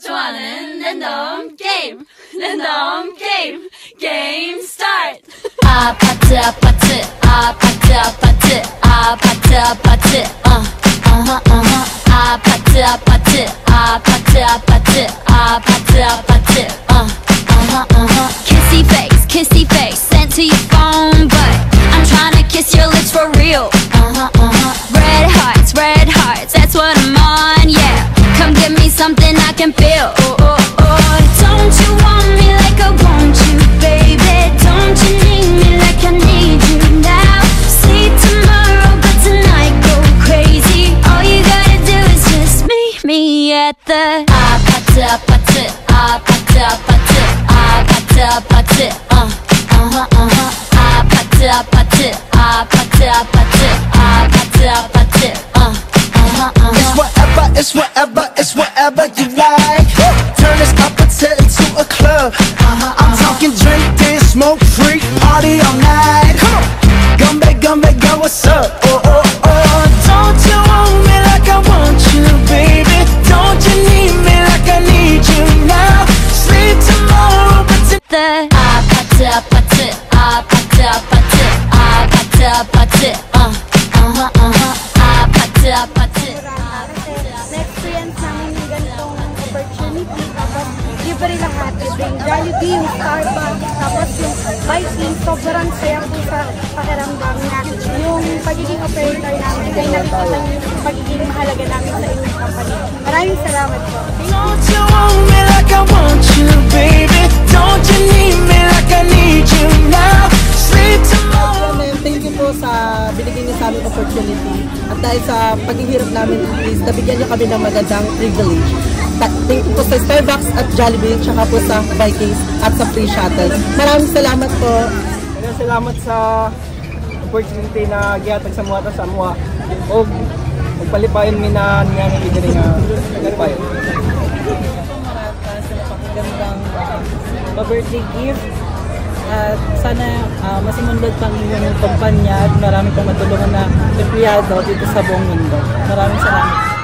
좋아하는 랜덤 게임, 랜덤 게임, 게임 스타트. 아파트 아파트 아파트 아파트 아파트 아파트 아파트 아파트 아파트 아파트 아파트 아파트 kissy face sent to your phone, but I'm trying to kiss your lips for real. Red hearts, that's what I'm on, yeah. Come give me something I can feel. Don't you want me like I want you, baby? Don't you need me like I need you now? Sleep tomorrow, but tonight go crazy. All you gotta do is just meet me at the 아파트 아파트 아파트 아파트 아파트 아파트 아파트 아파트 아파트 아파트 아파트 It's whatever you like. Turn this apache into a club. I'm talking drink, dance, smoke, freak, party all night. Come on, come back, girl, what's up? Don't you want me like I want you, baby? Don't you need me like I need you now? Sleep tomorrow, but the 아파트 아파트 아파트 아파트 아파트 아파트 아파트 아파트 Na-experience namin yung ganitong opportunity. Tapos, libre lahat. Libre yung Jollibee, yung Starbucks, tapos yung biking. Sobrang saya po sa pakiramdam na yung pagiging operator namin ay nakikita yung pagiging mahalaga namin sa inyong company. Maraming salamat po. don't you want me like I want you, baby? Don't you need me like I need you now? Sleep tomorrow. Thank you po sa binigay niyo sa aming opportunity. At dahil sa paghihirap namin is nabigyan niyo kami ng magandang privilege. Thank you po sa Starbucks at Jollibee, tsaka po sa Vikings at sa free shuttle. Maraming salamat po. Maraming salamat sa opportunity na gihatag sa mga sa mga o magpalipayon mi na niya ni diri nga palipayon. Para sa napakagandang birthday gift. At sana masimundad pang inyong kumpanya at marami pang matulungan na empleyado dito sa buong mundo. Maraming salamat.